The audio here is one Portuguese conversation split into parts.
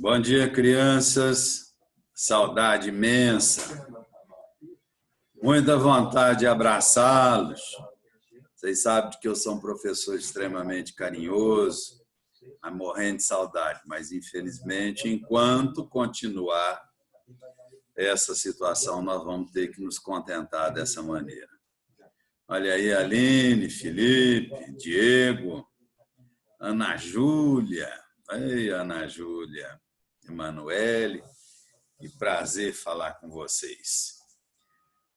Bom dia, crianças. Saudade imensa. Muita vontade de abraçá-los. Vocês sabem que eu sou um professor extremamente carinhoso, morrendo de saudade, mas infelizmente, enquanto continuar essa situação, nós vamos ter que nos contentar dessa maneira. Olha aí, Aline, Felipe, Diego, Ana Júlia. Ei, Ana Júlia, Emanuele, que prazer falar com vocês.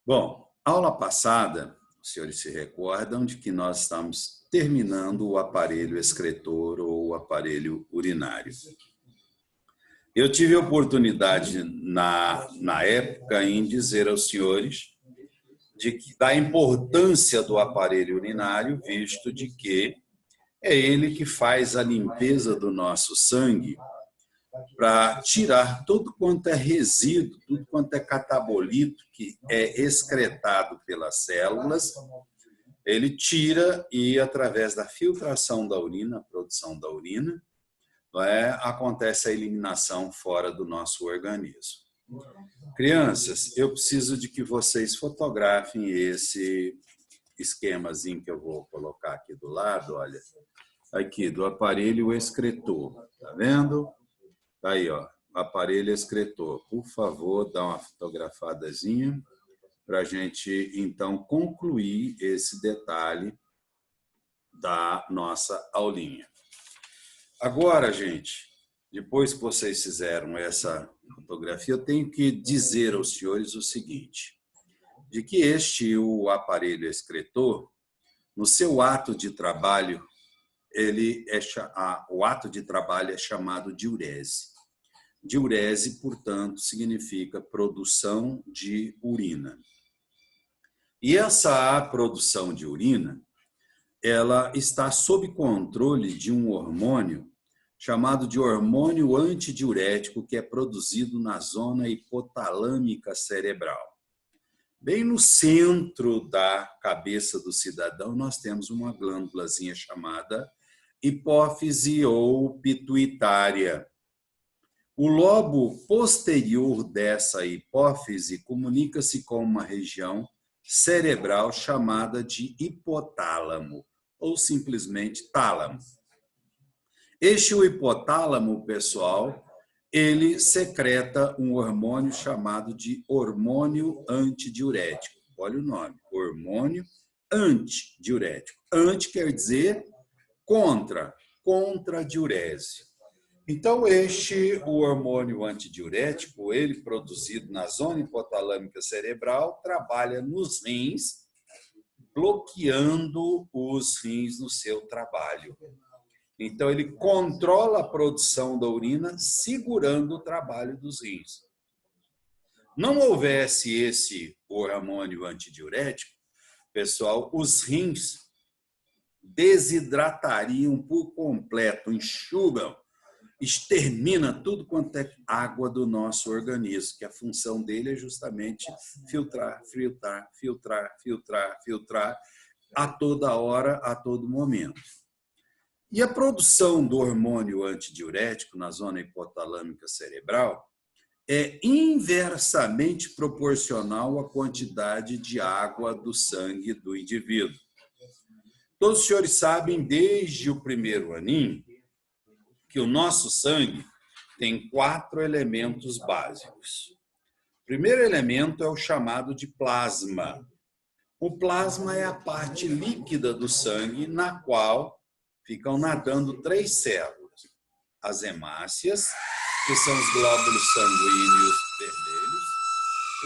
Bom, aula passada, os senhores se recordam de que nós estamos terminando o aparelho excretor ou o aparelho urinário. Eu tive a oportunidade, na época, em dizer aos senhores da importância do aparelho urinário, visto de que é ele que faz a limpeza do nosso sangue para tirar tudo quanto é resíduo, tudo quanto é catabolito que é excretado pelas células. Ele tira e, através da filtração da urina, a produção da urina, acontece a eliminação fora do nosso organismo. Crianças, eu preciso de que vocês fotografem esse esquemazinho que eu vou colocar aqui do lado, olha, aqui, do aparelho excretor, tá vendo? Tá aí, ó, aparelho excretor. Por favor, dá uma fotografadazinha para a gente, então, concluir esse detalhe da nossa aulinha. Agora, gente, depois que vocês fizeram essa fotografia, eu tenho que dizer aos senhores o seguinte, de que o aparelho excretor, no seu ato de trabalho, o ato de trabalho é chamado diurese. Diurese, portanto, significa produção de urina. E essa produção de urina, ela está sob controle de um hormônio chamado de hormônio antidiurético, que é produzido na zona hipotalâmica cerebral. Bem no centro da cabeça do cidadão, nós temos uma glândulazinha chamada hipófise ou pituitária. O lobo posterior dessa hipófise comunica-se com uma região cerebral chamada de hipotálamo, ou simplesmente tálamo. O hipotálamo, pessoal, ele secreta um hormônio chamado de hormônio antidiurético. Olha o nome, hormônio antidiurético. Anti quer dizer contra a diurese. Então, o hormônio antidiurético, ele produzido na zona hipotalâmica cerebral, trabalha nos rins, bloqueando os rins no seu trabalho. Então, ele controla a produção da urina, segurando o trabalho dos rins. Não houvesse esse hormônio antidiurético, pessoal, os rins desidratariam por completo, enxugam, extermina tudo quanto é água do nosso organismo, que a função dele é justamente filtrar a toda hora, a todo momento. E a produção do hormônio antidiurético na zona hipotalâmica cerebral é inversamente proporcional à quantidade de água do sangue do indivíduo. Todos os senhores sabem, desde o primeiro aninho, que o nosso sangue tem 4 elementos básicos. O primeiro elemento é o chamado de plasma. O plasma é a parte líquida do sangue na qual ficam nadando 3 células. As hemácias, que são os glóbulos sanguíneos vermelhos,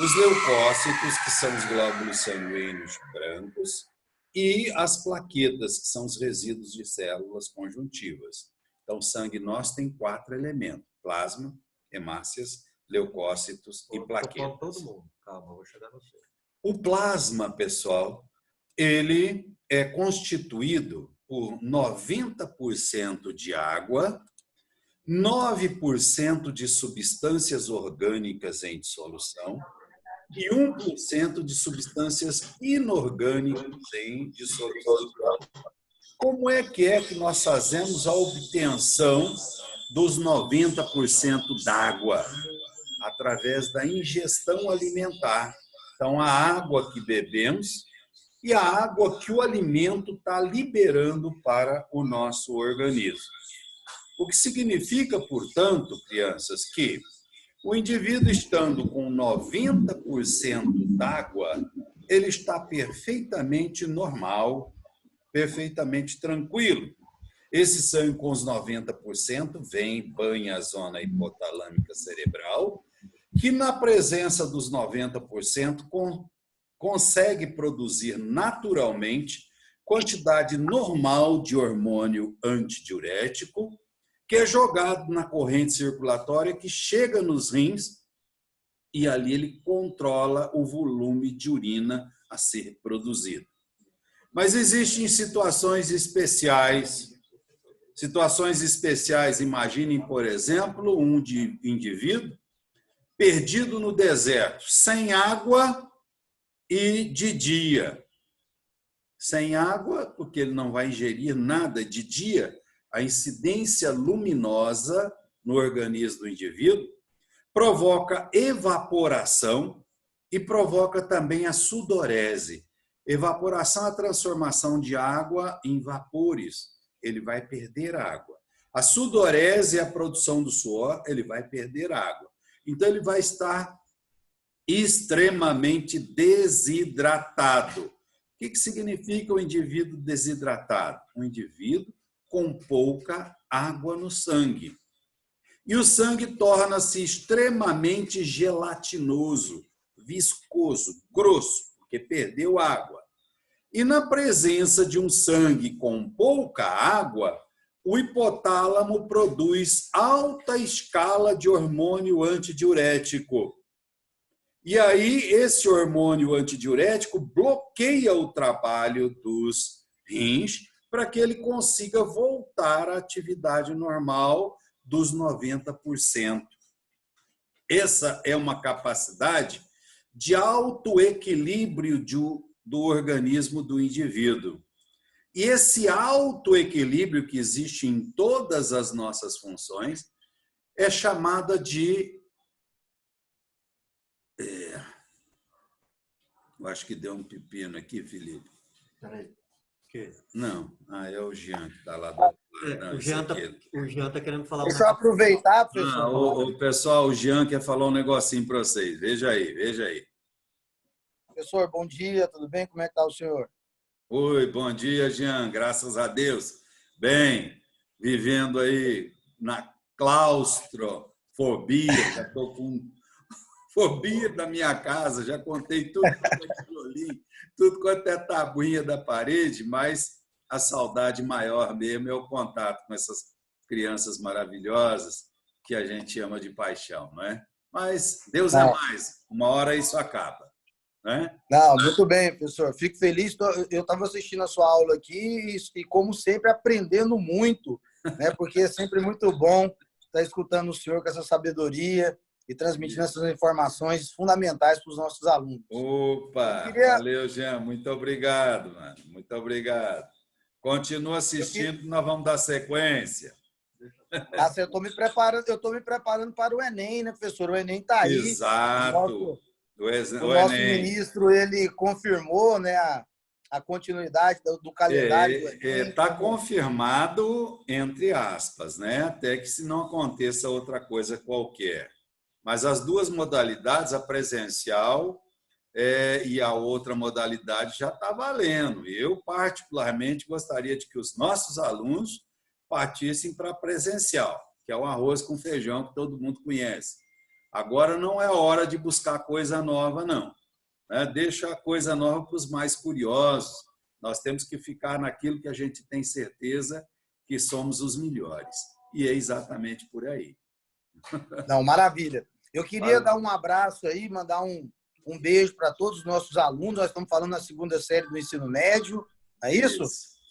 os leucócitos, que são os glóbulos sanguíneos brancos, e as plaquetas, que são os resíduos de células conjuntivas. Então, o sangue nosso tem 4 elementos: plasma, hemácias, leucócitos e plaquetas. Todo mundo. Calma, vou chegar no seu. O plasma, pessoal, ele é constituído por 90% de água, 9% de substâncias orgânicas em dissolução e 1% de substâncias inorgânicas em dissolução. Como é que nós fazemos a obtenção dos 90% d'água, através da ingestão alimentar. Então, a água que bebemos e a água que o alimento está liberando para o nosso organismo. O que significa, portanto, crianças, que o indivíduo estando com 90% d'água, ele está perfeitamente normal, perfeitamente tranquilo. Esse sangue com os 90% vem, banha a zona hipotalâmica cerebral, que na presença dos 90% consegue produzir naturalmente quantidade normal de hormônio antidiurético, que é jogado na corrente circulatória que chega nos rins e ali ele controla o volume de urina a ser produzido. Mas existem situações especiais. Imaginem, por exemplo, um indivíduo perdido no deserto, sem água e de dia. Sem água, porque ele não vai ingerir nada de dia, a incidência luminosa no organismo do indivíduo provoca evaporação e provoca também a sudorese. Evaporação é a transformação de água em vapores. Ele vai perder água. A sudorese é a produção do suor, ele vai perder água. Então, ele vai estar extremamente desidratado. O que significa o indivíduo desidratado? Um indivíduo com pouca água no sangue. E o sangue torna-se extremamente gelatinoso, viscoso, grosso, porque perdeu água. E na presença de um sangue com pouca água, o hipotálamo produz alta escala de hormônio antidiurético. E aí, esse hormônio antidiurético bloqueia o trabalho dos rins para que ele consiga voltar à atividade normal dos 90%. Essa é uma capacidade de autoequilíbrio do organismo do indivíduo. E esse autoequilíbrio que existe em todas as nossas funções é chamada de... Eu acho que deu um pepino aqui, Felipe. Peraí. Que? Não, é o Jean que está lá do outro lado. O Jean tá querendo falar. Deixa eu aproveitar, professor. O pessoal, o Jean quer falar um negocinho para vocês. Veja aí, veja aí. Professor, bom dia, tudo bem? Como é que está o senhor? Oi, bom dia, Jean. Graças a Deus. Bem, vivendo aí na claustrofobia. Já estou com fobia da minha casa, já contei tudo quanto é tijolinho, tudo quanto é tabuinha da parede, mas a saudade maior mesmo é o contato com essas crianças maravilhosas que a gente ama de paixão, não é? Mas Deus é mais, uma hora isso acaba, né? Não, muito bem, professor. Fico feliz. Eu estava assistindo a sua aula aqui e, como sempre, aprendendo muito, né? Porque é sempre muito bom estar escutando o senhor com essa sabedoria e transmitindo essas informações fundamentais para os nossos alunos. Opa, valeu, Jean. Muito obrigado, mano. Muito obrigado. Continua assistindo, nós vamos dar sequência. Eu estou me preparando para o Enem, né, professor? O Enem está aí. Exato. O nosso ministro, ele confirmou, né, a continuidade do calendário. Está confirmado, entre aspas, né? Até que se não aconteça outra coisa qualquer. Mas as duas modalidades, a presencial e a outra modalidade, já está valendo. Eu, particularmente, gostaria de que os nossos alunos partissem para presencial, que é o arroz com feijão que todo mundo conhece. Agora não é hora de buscar coisa nova, não. Deixa a coisa nova para os mais curiosos. Nós temos que ficar naquilo que a gente tem certeza que somos os melhores. E é exatamente por aí. Não, maravilha. Eu queria dar um abraço aí, mandar um beijo para todos os nossos alunos. Nós estamos falando na segunda série do ensino médio, é isso?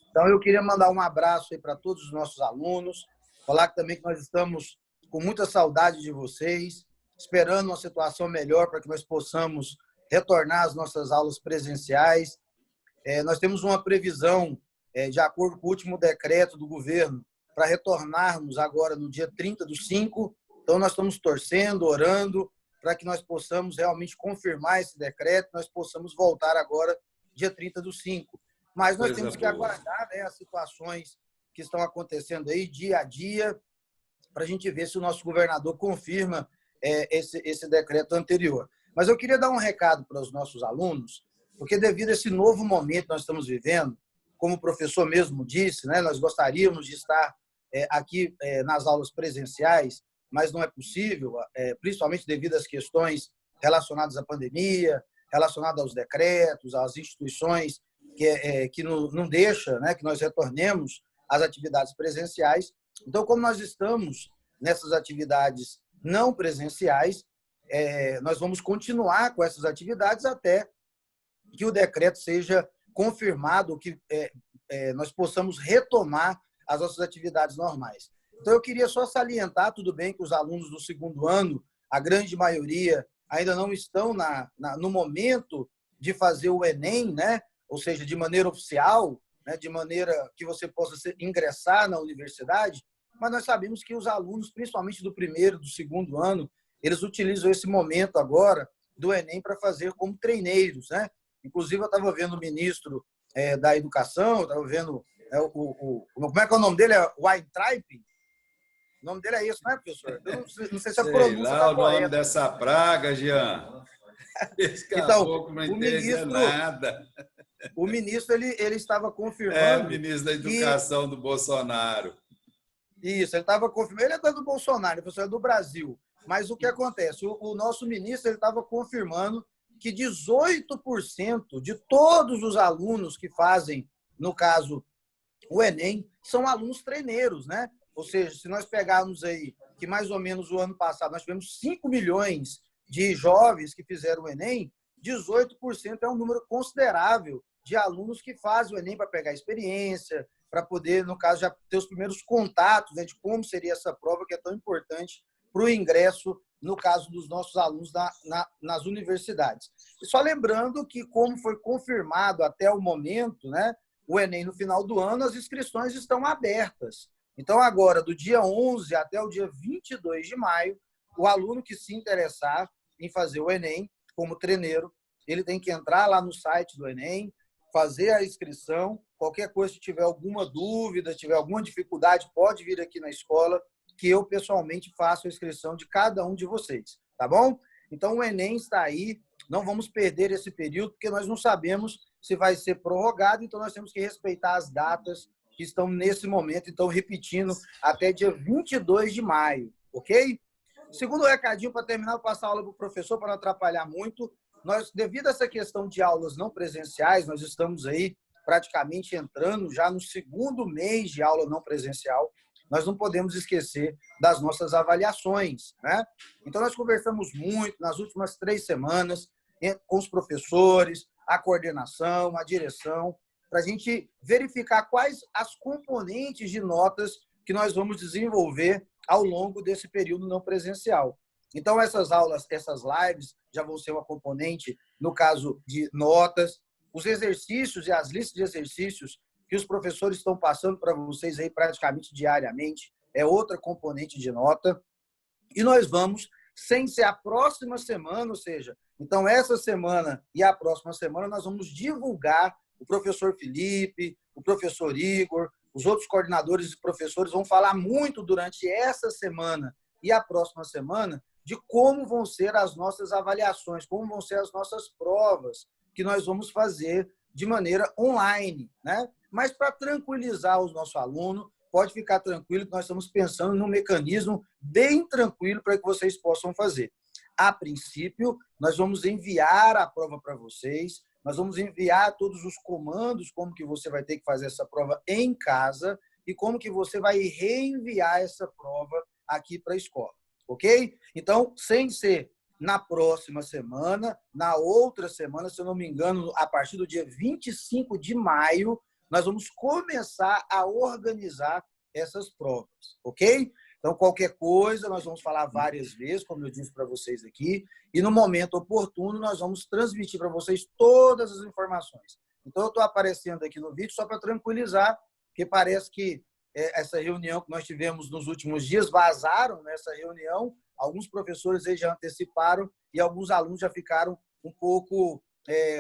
Então, eu queria mandar um abraço aí para todos os nossos alunos, falar também que nós estamos com muita saudade de vocês, esperando uma situação melhor para que nós possamos retornar às nossas aulas presenciais. Nós temos uma previsão, de acordo com o último decreto do governo, para retornarmos agora no dia 30/5. Então, nós estamos torcendo, orando, para que nós possamos realmente confirmar esse decreto, nós possamos voltar agora dia 30/5. Mas nós temos que aguardar, né, as situações que estão acontecendo aí dia a dia, para a gente ver se o nosso governador confirma esse decreto anterior. Mas eu queria dar um recado para os nossos alunos, porque devido a esse novo momento que nós estamos vivendo, como o professor mesmo disse, né, nós gostaríamos de estar aqui nas aulas presenciais, mas não é possível, principalmente devido às questões relacionadas à pandemia, relacionadas aos decretos, às instituições que não deixam, né, que nós retornemos às atividades presenciais. Então, como nós estamos nessas atividades não presenciais, nós vamos continuar com essas atividades até que o decreto seja confirmado, que nós possamos retomar as nossas atividades normais. Então, eu queria só salientar, tudo bem que os alunos do segundo ano, a grande maioria, ainda não estão no momento de fazer o Enem, né? Ou seja, de maneira oficial, né? De maneira que você possa ingressar na universidade, mas nós sabemos que os alunos, principalmente do primeiro, do segundo ano, eles utilizam esse momento agora do Enem para fazer como treineiros, né? Inclusive, eu estava vendo o ministro da Educação, estava vendo como é que é o nome dele? É Weintraub? O nome dele é isso, não é, professor? Eu não sei se a pronúncia está correta. O nome dessa praga, Jean. Esse caboclo não entende nada. O ministro ele estava confirmando... o ministro da Educação do Bolsonaro. Isso, ele estava confirmando. Ele é do Bolsonaro, professor, é do Brasil. Mas o que acontece? O nosso ministro ele estava confirmando que 18% de todos os alunos que fazem, no caso, o Enem, são alunos treineiros, né? Ou seja, se nós pegarmos aí que mais ou menos o ano passado nós tivemos 5 milhões de jovens que fizeram o Enem, 18% é um número considerável de alunos que fazem o Enem para pegar experiência, para poder, no caso, já ter os primeiros contatos, né, de como seria essa prova que é tão importante para o ingresso, no caso dos nossos alunos nas universidades. E só lembrando que, como foi confirmado até o momento, né, o Enem no final do ano, as inscrições estão abertas. Então, agora, do dia 11 até o dia 22 de maio, o aluno que se interessar em fazer o Enem como treineiro, ele tem que entrar lá no site do Enem, fazer a inscrição. Qualquer coisa, se tiver alguma dúvida, tiver alguma dificuldade, pode vir aqui na escola, que eu pessoalmente faço a inscrição de cada um de vocês, tá bom? Então, o Enem está aí, não vamos perder esse período, porque nós não sabemos se vai ser prorrogado, então nós temos que respeitar as datas que estão nesse momento, então, repetindo, até dia 22 de maio, ok? Segundo recadinho, para terminar, vou passar a aula para o professor, para não atrapalhar muito. Nós, devido a essa questão de aulas não presenciais, nós estamos aí praticamente entrando já no segundo mês de aula não presencial. Nós não podemos esquecer das nossas avaliações, né? Então, nós conversamos muito nas últimas 3 semanas com os professores, a coordenação, a direção, para a gente verificar quais as componentes de notas que nós vamos desenvolver ao longo desse período não presencial. Então, essas aulas, essas lives já vão ser uma componente, no caso de notas, os exercícios e as listas de exercícios que os professores estão passando para vocês aí praticamente diariamente, é outra componente de nota. E nós vamos, sem ser a próxima semana, ou seja, então essa semana e a próxima semana, nós vamos divulgar o professor Felipe, o professor Igor, os outros coordenadores e professores vão falar muito durante essa semana e a próxima semana de como vão ser as nossas avaliações, como vão ser as nossas provas que nós vamos fazer de maneira online, né? Mas para tranquilizar o nosso aluno, pode ficar tranquilo que nós estamos pensando num mecanismo bem tranquilo para que vocês possam fazer. A princípio, nós vamos enviar a prova para vocês, nós vamos enviar todos os comandos, como que você vai ter que fazer essa prova em casa e como que você vai reenviar essa prova aqui para a escola, ok? Então, sem ser na próxima semana, na outra semana, se eu não me engano, a partir do dia 25 de maio, nós vamos começar a organizar essas provas, ok? Então, qualquer coisa, nós vamos falar várias vezes, como eu disse para vocês aqui, e no momento oportuno, nós vamos transmitir para vocês todas as informações. Então, eu estou aparecendo aqui no vídeo só para tranquilizar, porque parece que essa reunião que nós tivemos nos últimos dias, vazaram nessa reunião, alguns professores aí já anteciparam e alguns alunos já ficaram um pouco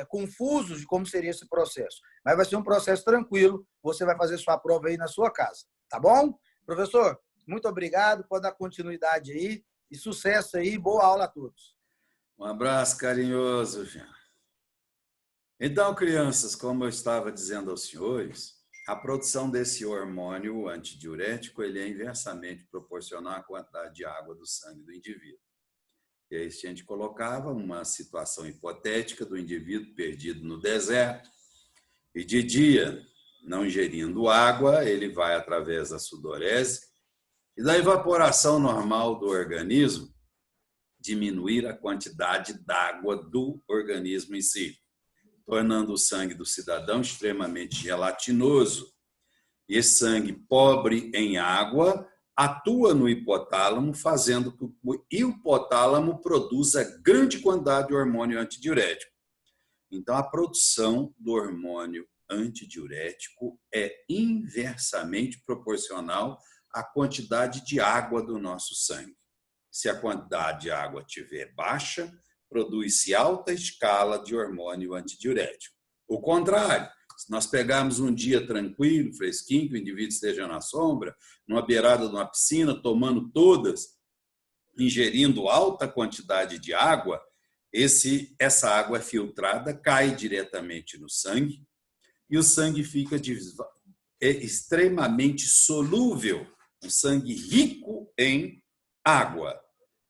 confusos de como seria esse processo. Mas vai ser um processo tranquilo, você vai fazer sua prova aí na sua casa, tá bom? Professor, muito obrigado, pode dar continuidade aí e sucesso aí, boa aula a todos. Um abraço carinhoso, Jean. Então, crianças, como eu estava dizendo aos senhores, a produção desse hormônio antidiurético ele é inversamente proporcional à quantidade de água do sangue do indivíduo. E aí, a gente colocava uma situação hipotética do indivíduo perdido no deserto e de dia, não ingerindo água, ele vai através da sudorese e da evaporação normal do organismo diminuir a quantidade d'água do organismo em si, tornando o sangue do cidadão extremamente gelatinoso. E esse sangue pobre em água atua no hipotálamo, fazendo que o hipotálamo produza grande quantidade de hormônio antidiurético. Então, a produção do hormônio antidiurético é inversamente proporcional à quantidade de água do nosso sangue. Se a quantidade de água estiver baixa, produz-se alta escala de hormônio antidiurético. O contrário, se nós pegarmos um dia tranquilo, fresquinho, que o indivíduo esteja na sombra, numa beirada de uma piscina, tomando todas, ingerindo alta quantidade de água, essa água é filtrada, cai diretamente no sangue e o sangue fica extremamente solúvel, um sangue rico em água.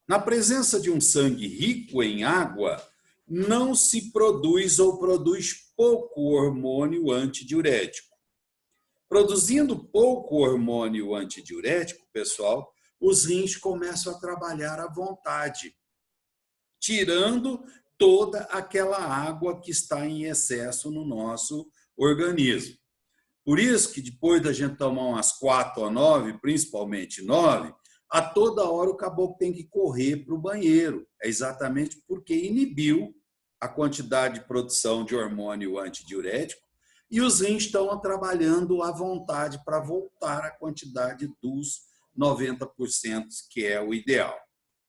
Na presença de um sangue rico em água, não se produz ou produz pouco hormônio antidiurético. Produzindo pouco hormônio antidiurético, pessoal, os rins começam a trabalhar à vontade, tirando toda aquela água que está em excesso no nosso organismo. Por isso que depois da gente tomar umas 4 ou 9, principalmente 9, a toda hora o caboclo tem que correr para o banheiro. É exatamente porque inibiu a quantidade de produção de hormônio antidiurético e os rins estão trabalhando à vontade para voltar à quantidade dos 90%, que é o ideal.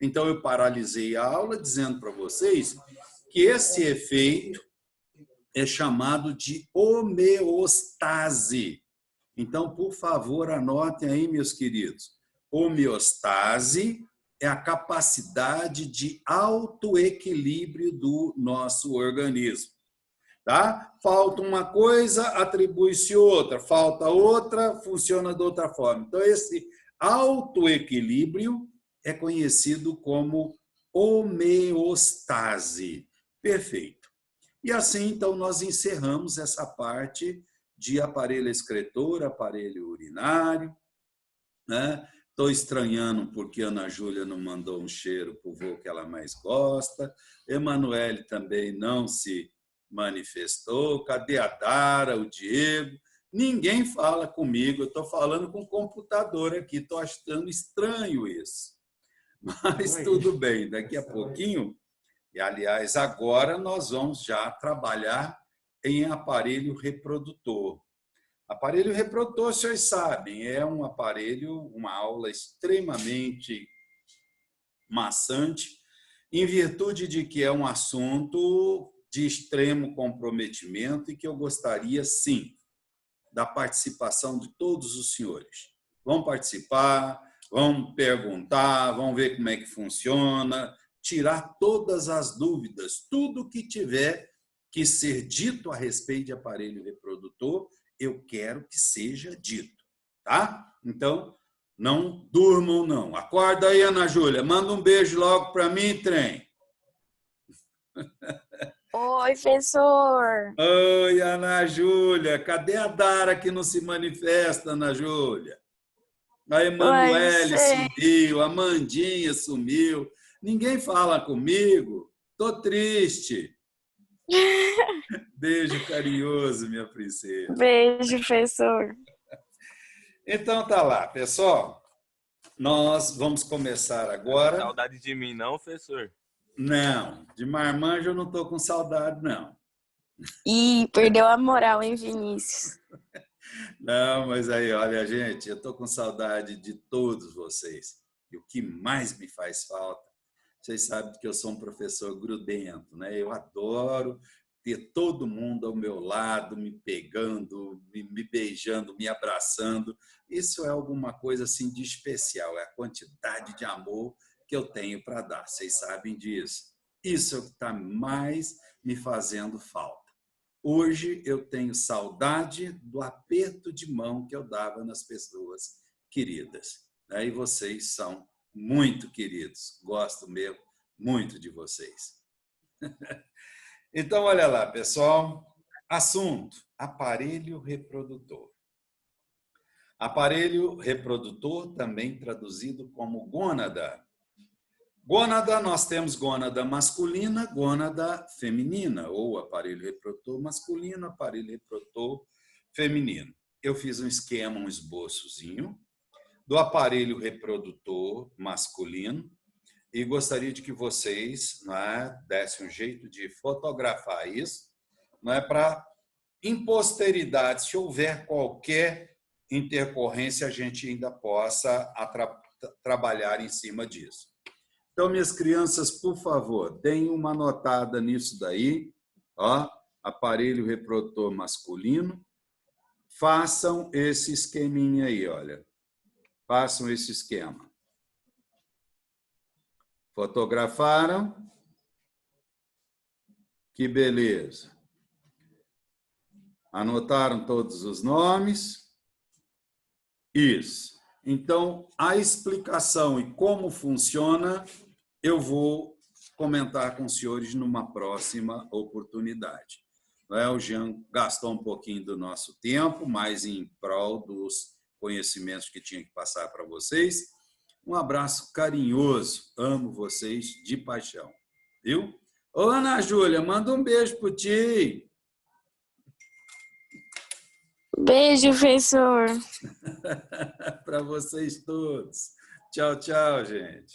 Então, eu paralisei a aula dizendo para vocês que esse efeito é chamado de homeostase. Então, por favor, anotem aí, meus queridos. Homeostase é a capacidade de autoequilíbrio do nosso organismo. Tá? Falta uma coisa, atribui-se outra. Falta outra, funciona de outra forma. Então, esse autoequilíbrio é conhecido como homeostase. Perfeito. E assim, então, nós encerramos essa parte de aparelho excretor, aparelho urinário, né? Estou estranhando porque a Ana Júlia não mandou um cheiro para o vô que ela mais gosta. Emanuele também não se manifestou. Cadê a Dara, o Diego? Ninguém fala comigo. Eu estou falando com o computador aqui. Estou achando estranho isso. Mas tudo bem. Daqui a pouquinho, e aliás, agora nós vamos já trabalhar em aparelho reprodutor. Aparelho reprodutor, vocês sabem, é um aparelho, uma aula extremamente maçante, em virtude de que é um assunto de extremo comprometimento e que eu gostaria, sim, da participação de todos os senhores. Vão participar, vão perguntar, vão ver como é que funciona, tirar todas as dúvidas, tudo que tiver que ser dito a respeito de aparelho reprodutor, eu quero que seja dito, tá? Então, não durmam, não. Acorda aí, Ana Júlia. Manda um beijo logo para mim, trem. Oi, professor. Oi, Ana Júlia. Cadê a Dara que não se manifesta, Ana Júlia? A Emanuele sumiu, a Mandinha sumiu. Ninguém fala comigo. Tô triste. Beijo carinhoso, minha princesa. Beijo, professor. Então tá lá, pessoal. Nós vamos começar agora. Saudade de mim, não, professor? Não, de marmanjo eu não tô com saudade, não. Ih, perdeu a moral, hein, Vinícius? Não, mas aí, olha, gente, eu estou com saudade de todos vocês. E o que mais me faz falta, vocês sabem que eu sou um professor grudento, né? Eu adoro ter todo mundo ao meu lado, me pegando, me beijando, me abraçando. Isso é alguma coisa assim de especial, é a quantidade de amor que eu tenho para dar. Vocês sabem disso. Isso é o que está mais me fazendo falta. Hoje eu tenho saudade do aperto de mão que eu dava nas pessoas queridas. E vocês são muito queridos. Gosto mesmo muito de vocês. Então, olha lá, pessoal. Assunto: aparelho reprodutor. Aparelho reprodutor, também traduzido como gônada. Gônada, nós temos gônada masculina, gônada feminina, ou aparelho reprodutor masculino, aparelho reprodutor feminino. Eu fiz um esquema, um esboçozinho do aparelho reprodutor masculino e gostaria de que vocês, dessem um jeito de fotografar isso, para, em posteridade, se houver qualquer intercorrência, a gente ainda possa trabalhar em cima disso. Então, minhas crianças, por favor, deem uma notada nisso daí, ó, aparelho reprodutor masculino. Façam esse esqueminha aí, olha. Façam esse esquema. Fotografaram? Que beleza. Anotaram todos os nomes? Isso. Então, a explicação e como funciona, eu vou comentar com os senhores numa próxima oportunidade. O Jean gastou um pouquinho do nosso tempo, mas em prol dos conhecimentos que tinha que passar para vocês. Um abraço carinhoso. Amo vocês de paixão. Viu? Ô, Ana Júlia, manda um beijo pro tio. Beijo, professor. Para vocês todos. Tchau, tchau, gente.